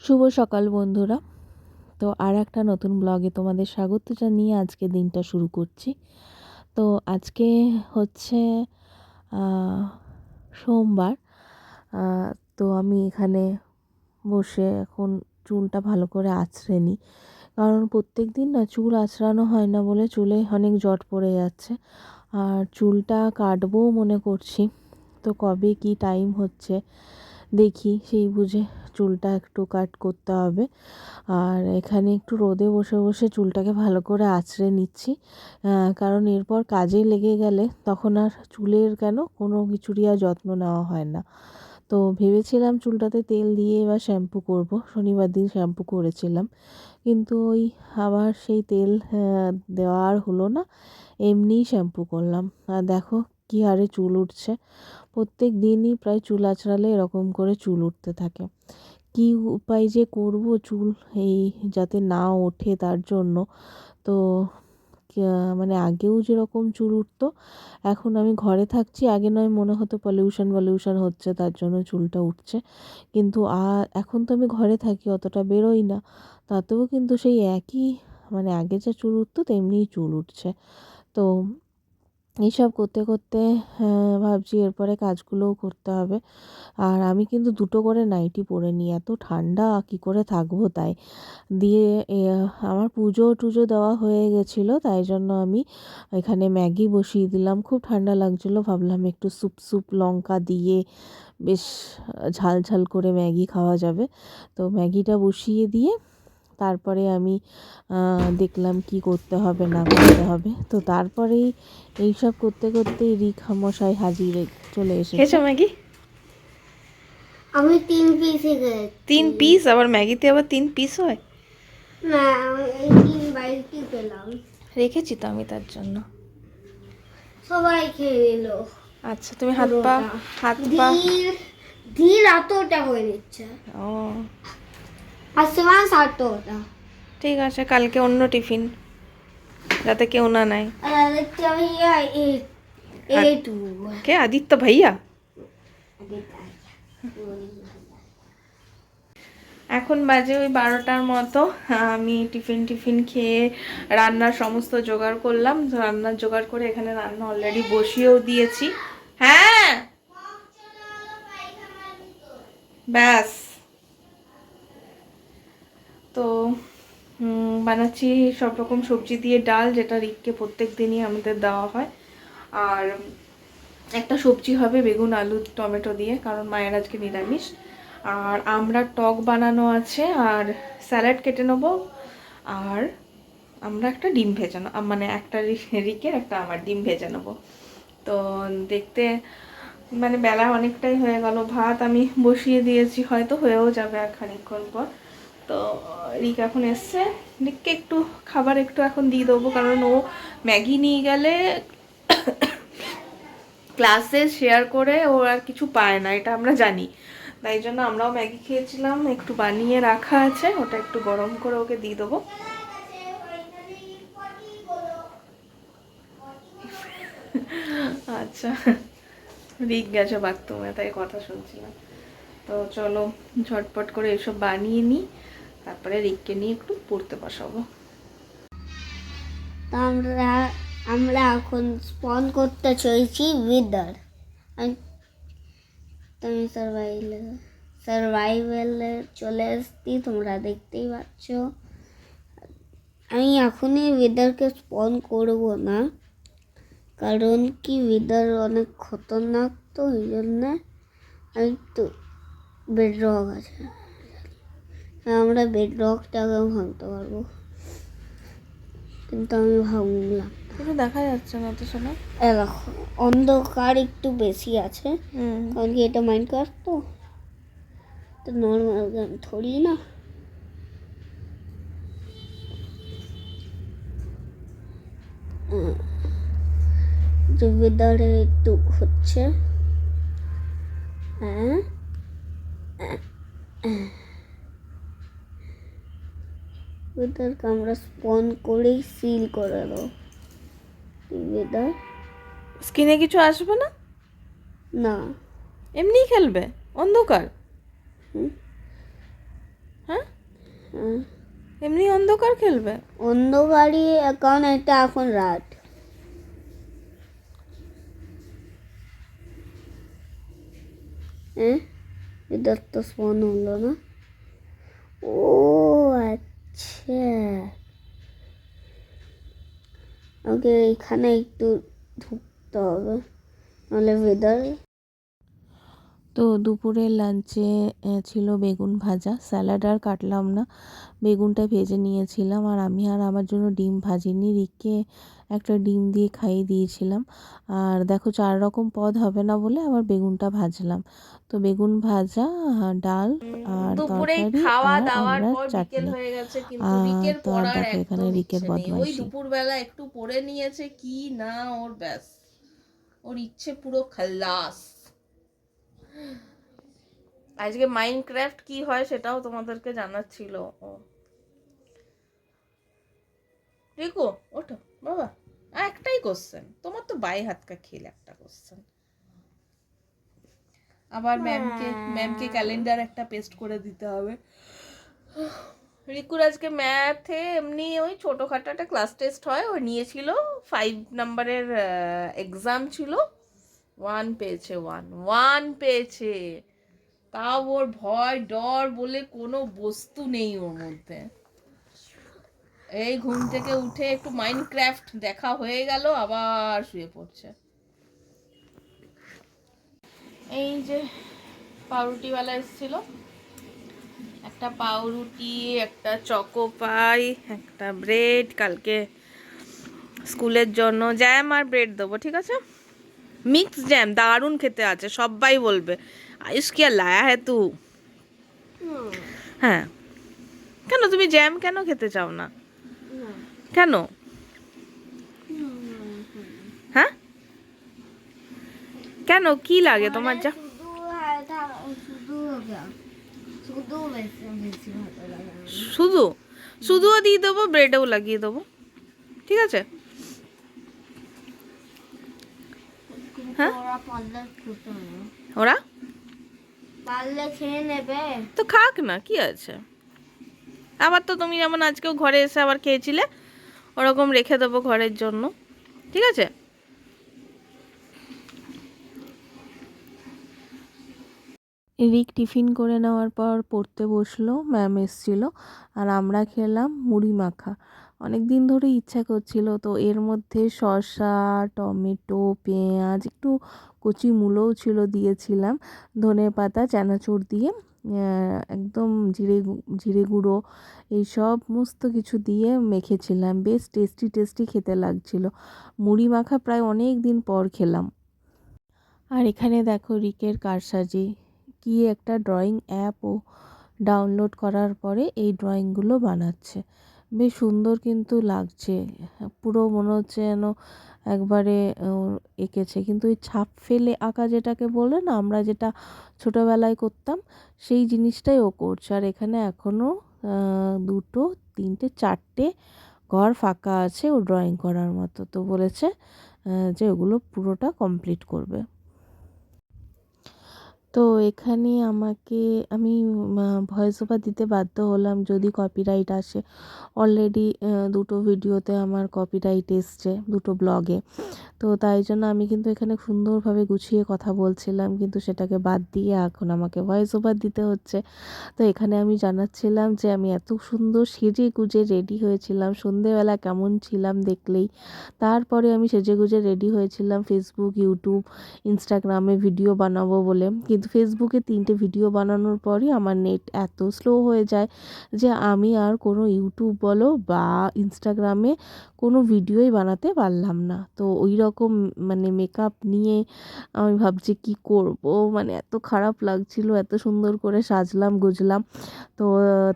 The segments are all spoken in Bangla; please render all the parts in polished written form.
শুভ সকাল বন্ধুরা। তো আর একটা নতুন ব্লগে তোমাদের স্বাগত জানিয়ে আজকে দিনটা শুরু করছি। তো আজকে হচ্ছে সোমবার। তো আমি এখানে বসে এখন চুলটা ভালো করে আঁচড়ে নিই, কারণ প্রত্যেক দিন না চুল আঁচড়ানো হয় না বলে চুলে অনেক জট পড়ে যাচ্ছে। আর চুলটা কাটবও মনে করছি, তো কবে কি টাইম হচ্ছে দেখি, সেই বুঝে চুলটা একটু কাট করতে হবে। আর এখানে একটু রোদে বসে বসে চুলটাকে ভালো করে আঁচড়ে নিচ্ছি, কারণ এরপর কাজে লেগে গেলে তখন আর চুলের কেন কোনো কিছুরই আর যত্ন নেওয়া হয় না। তো ভেবেছিলাম চুলটাতে তেল দিয়ে বা শ্যাম্পু করব, শনিবার দিন শ্যাম্পু করেছিলাম, কিন্তু ওই আবার সেই তেল দেওয়া আর হলো না, এমনিই শ্যাম্পু করলাম। আর দেখো কী হারে চুল উঠছে, প্রত্যেক দিনই প্রায় চুল আঁচড়ালে এরকম করে চুল উঠতে থাকে। কী উপায় যে করব চুল এই যাতে না ওঠে তার জন্য। তো মানে আগেও যেরকম চুল উঠতো, এখন আমি ঘরে থাকছি, আগে নয় মনে হতো পলিউশন হচ্ছে তার জন্য চুলটা উঠছে, কিন্তু এখন তো আমি ঘরে থাকি, অতটা বেরোই না, তাতেও কিন্তু সেই একই, মানে আগে যা চুল উঠতো তেমনিই চুল উঠছে। তো এইসব করতে করতে ভাবছি এরপরে কাজগুলোও করতে হবে। আর আমি কিন্তু দুটো করে নাইটি পরে নিই, এত ঠান্ডা কি করে থাকবো তাই। দিয়ে আমার পুজো টুজো দেওয়া হয়ে গেছিলো, তাই জন্য আমি এখানে ম্যাগি বসিয়ে দিলাম। খুব ঠান্ডা লাগছিলো, ভাবলাম একটু স্যুপ লঙ্কা দিয়ে বেশ ঝাল ঝাল করে ম্যাগি খাওয়া যাবে। তো ম্যাগিটা বসিয়ে দিয়ে তারপরে আমি দেখলাম কি করতে হবে না করতে হবে। তো তারপরেই এইসব করতে করতেই রিখা মশাই হাজির চলে এসেছে। ম্যাগি আমি 3 পিস খেয়েছি। 3 পিস? আবার ম্যাগিতে আবার 3 পিস হয়? না, আমি এই 3 বাইটই পেলাম। রেখেছি তো আমি তার জন্য। সবাই খেয়ে নিল। আচ্ছা, তুমি হাত পা ধীর আতটা হয়ে নিচ্ছে। ও আর সমান 7টা। ঠিক আছে, কালকে অন্য টিফিন যাতে কেউ না নেয়। আর আরেকটা ভাইয়া এইটু কে? আদিত্য ভাইয়া? এখন বাজে ওই 12টার মতো। আমি টিফিন খেয়ে রান্নার সমস্ত জোগাড় করলাম। রান্নার জোগাড় করে এখানে রান্না অলরেডি বসিয়েও দিয়েছি। হ্যাঁ, ব্যাস। তো বানাচ্ছি সব রকম সবজি দিয়ে ডাল, যেটা রিককে প্রত্যেক দিনই আমাদের দেওয়া হয়। আর একটা সবজি হবে বেগুন আলু টমেটো দিয়ে, কারণ মায়ের আজকে নিরামিষ। আর আমরা টক বানানো আছে, আর স্যালাড কেটে নেবো। আর আমরা একটা ডিম ভেজে নেবো, মানে একটা রিকের একটা আমার ডিম ভেজে নেবো। তো দেখতে মানে বেলা অনেকটাই হয়ে গেল, ভাত আমি বসিয়ে দিয়েছি, হয়তো হয়েও যাবে আর খানিকক্ষণ পর। তো রিক এখন এসছে, রিককে একটু খাবার একটু এখন দিয়ে দেবো, কারণ ও ম্যাগি নিয়ে গেলে ক্লাসে শেয়ার করে ও আর কিছু পায় না, এটা আমরা জানি। তাই জন্য আমরাও ম্যাগি খেয়েছিলাম, একটু বানিয়ে রাখা আছে, ওটা একটু গরম করে ওকে দিয়ে দেবো। আচ্ছা, রিক গেছে বাথরুমে, তাই কথা শুনছিলাম। তো চলো ঝটপট করে এসব বানিয়ে নিই, তারপরে রিককে নিয়ে একটু পড়তে বসাবো। তো আমরা এখন স্পন করতে চলেছি উইদার। তুমি সার্ভাইভালে চলে এসছি, তোমরা দেখতেই পাচ্ছ। আমি এখনই উইদারকে স্পন করব না, কারণ কি উইদার অনেক খতরনাক, তো ওই জন্যে আমি একটু বেডরক আছে, আমরা বেডরকটাকে ভাঙতে পারবো, কিন্তু আমি ভাঙলাম। কিছু দেখা যাচ্ছে না তো শোনা। দেখো অন্ধকার একটু বেশি আছে, কারণ কি এটা মাইনক্রাফট, তো নর্মাল গেম থোড়ি না। যে ওয়েদারে একটু হচ্ছে, হ্যাঁ ওয়েদারকে আমরা স্পন করেই সিল করে দেবো। ওয়েদার স্ক্রিনে কিছু আসবে না, না এমনি খেলবে অন্ধকার। হ্যাঁ, এমনি অন্ধকার খেলবে? অন্ধকারই, কারণ এটা এখন রাত। এটা তো স্পন হলো না। ও আচ্ছা, ওকে এখানে একটু ঢুকতে হবে, নাহলে ওয়েদার। তো দুপুরের লাঞ্চে ছিল বেগুন ভাজা, স্যালাড আর কাটলাম না, বেগুনটা ভেজে নিয়েছিলাম। আর আমি আর আমার জন্য ডিম ভাজিনি, রিককে একটা ডিম দিয়ে খাইয়ে দিয়েছিলাম। আর দেখো 4 রকম পদ হবে না বলে আবার বেগুনটা ভাজলাম। তো বেগুন ভাজা, ডাল আর দুপুরে তরকারি খাওয়া আর দাওয়ার আমড়ার পর বিকেল চাটনি। হয়ে গেছে, কিন্তু রিকের তো আর পড়ার দেখো এখানে একদম রিকের ইচ্ছে নেই। ওই বদমাইশি। দুপুরবেলা একটু পড়ে নিয়েছে কি না, ওর ব্যাস, ওর ইচ্ছে পুরো খাল্লাস। আজকে মাইনক্রাফট কি হয় সেটাও তোমাদেরকে জানাচ্ছিল ও। রিকো ওঠো বাবা, একটাই কোশ্চেন তোমার, তো বাই হাত কা খেল একটা কোশ্চেন। আবার ম্যামকে ক্যালেন্ডার একটা পেস্ট করে দিতে হবে। রিকুর আজকে ম্যাথে এমনি ওই ছোটোখাটো একটা ক্লাস টেস্ট হয়, ও নিয়েছিল 5 নাম্বারের এক্সাম ছিল, 1 পেয়েছে, 1 পেয়েছে। তাও ওর ভয় ডর বলে কোনো বস্তু নেই ওর মধ্যে। এই ঘুম থেকে উঠে একটু মাইনক্রাফট দেখা হয়ে গেল, আবার শুয়ে পড়ছে। এই যে পাউরুটিওয়ালা এসেছিল, একটা পাউরুটি, একটা চকো পাই, একটা ব্রেড, কালকে স্কুলের জন্য জ্যাম আর ব্রেড দেবো, ঠিক আছে? মিক্স জ্যাম দারুণ খেতে আছে, সবাই বলবে আয়ুষ কি আর লায়া হ্যাঁ তু। হ্যাঁ, কেন তুমি জ্যাম কেন খেতে চাও না? কেন? হ্যাঁ, কেন, কি লাগে তোমার? যা শুধু শুধুও দিয়ে দেবো, ব্রেডেও লাগিয়ে দেবো, ঠিক আছে? হ্যাঁ, ওরা পারলে খেয়ে নেবে। তো খাক না, কি আছে? আবার তো তুমি যেমন আজকেও ঘরে এসে আবার খেয়েছিলে, ওরকম রেখে দেবো ঘরের জন্য, ঠিক আছে? রিক টিফিন করে নেওয়ার পর পড়তে বসলো, ম্যাম এসছিল, আর আমরা খেলাম মুড়ি মাখা। অনেক দিন ধরে ইচ্ছা করছিল, তো এর মধ্যে শসা, টমেটো, পেঁয়াজ, একটু কচি মূলোও ছিল, দিয়েছিলাম ধনেপাতা, চানাচুর দিয়ে একদম জিরে গুঁড়ো এই সমস্ত কিছু দিয়ে মেখেছিলাম। বেশ টেস্টি টেস্টি খেতে লাগছিল। মুড়ি মাখা প্রায় অনেক দিন পর খেলাম। আর এখানে দেখো রিকের কারসাজি, কি একটা ড্রয়িং অ্যাপও ডাউনলোড করার পরে এই ড্রয়িংগুলো বানাচ্ছে। বেশ সুন্দর কিন্তু লাগছে, পুরো মনে হচ্ছে যেন একবারে এঁকেছে। কিন্তু ওই ছাপ ফেলে আঁকা যেটাকে বলে না, আমরা যেটা ছোটোবেলায় করতাম, সেই জিনিসটাই ও করছে। আর এখানে এখনও 2, 3, 4টে ঘর ফাঁকা আছে ও ড্রয়িং করার মতো। তো বলেছে যে ওগুলো পুরোটা কমপ্লিট করবে। তো এখানে আমি ভয়েস ওভার দিতে বাধ্য হলাম, যদি কপিরাইট আসে। অলরেডি 2টো ভিডিওতে আমার কপিরাইট এসছে, 2টো ব্লগে। তো তাই জন্য আমি কিন্তু এখানে সুন্দরভাবে গুছিয়ে কথা বলছিলাম, কিন্তু সেটাকে বাদ দিয়ে এখন আমাকে ভয়েস ওভার দিতে হচ্ছে। তো এখানে আমি জানাচ্ছিলাম যে আমি এত সুন্দর সেজে গুজে রেডি হয়েছিলাম, সন্ধেবেলা কেমন ছিলাম দেখলেই। তারপরে আমি সেজে গুজে রেডি হয়েছিলাম ফেসবুক, ইউটিউব, ইনস্টাগ্রামে ভিডিও বানাবো বলে। কিন্তু ফেসবুকে 3টে ভিডিও বানানোর পরই আমার নেট এত স্লো হয়ে যায় যে আমি আর কোনো ইউটিউব বলো বা ইনস্টাগ্রামে কোনো ভিডিওই বানাতে পারলাম না। তো ওই রকম মানে মেকআপ নিয়ে আমি ভাবছি কি করব, মানে এত খারাপ লাগছিল। এত সুন্দর করে সাজলাম গুজলাম। তো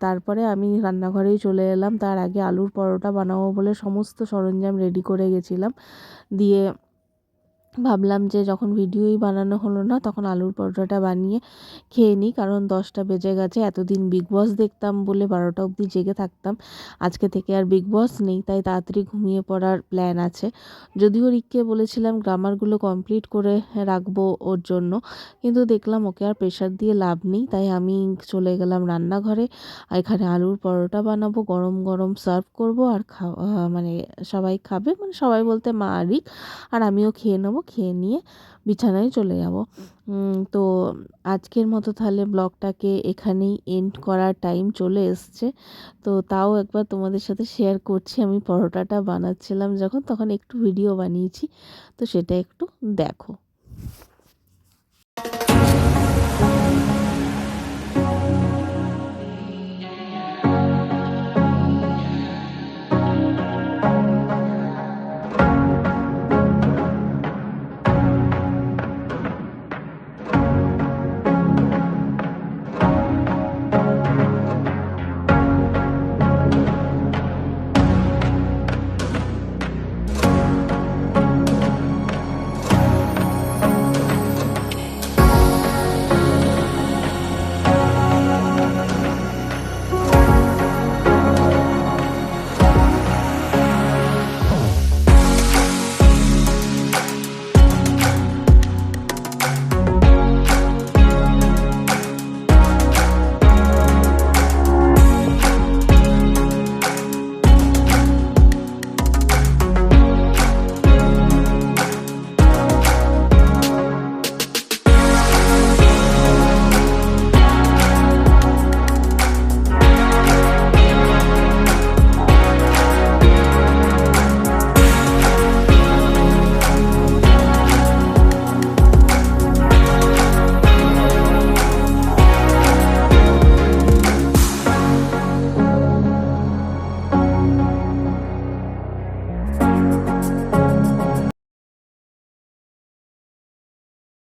তারপরে আমি রান্নাঘরেই চলে এলাম। তার আগে আলুর পরোটা বানাবো বলে সমস্ত সরঞ্জাম রেডি করে গেছিলাম। দিয়ে ভাবলাম যে যখন ভিডিওই বানানো হলো না তখন আলুর পরোটাটা বানিয়ে খেয়ে নিই, কারণ 10টা বেজে গেছে। এতদিন বিগ বস দেখতাম বলে 12টা অবধি জেগে থাকতাম, আজকে থেকে আর বিগ বস নেই, তাই তাড়াতাড়ি ঘুমিয়ে পড়ার প্ল্যান আছে। যদিও রিককে বলেছিলাম গ্রামারগুলো কমপ্লিট করে রাখবো ওর জন্য, কিন্তু দেখলাম ওকে আর প্রেশার দিয়ে লাভ নেই, তাই আমি চলে গেলাম রান্নাঘরে। এখানে আলুর পরোটা বানাবো, গরম গরম সার্ভ করব আর মানে সবাই খাবে, মানে সবাই বলতে মা আর রিক, আর আমিও খেয়ে নেবো। খেয়ে নিয়ে বিছানায় চলে যাব। তো আজকের মতো তাহলে ব্লগটাকে এখানেই এন্ড করার টাইম চলে এসছে। তো তাও একবার তোমাদের সাথে শেয়ার করছি, আমি পরোটাটা বানাচ্ছিলাম যখন, তখন একটু ভিডিও বানিয়েছি, তো সেটা একটু দেখো।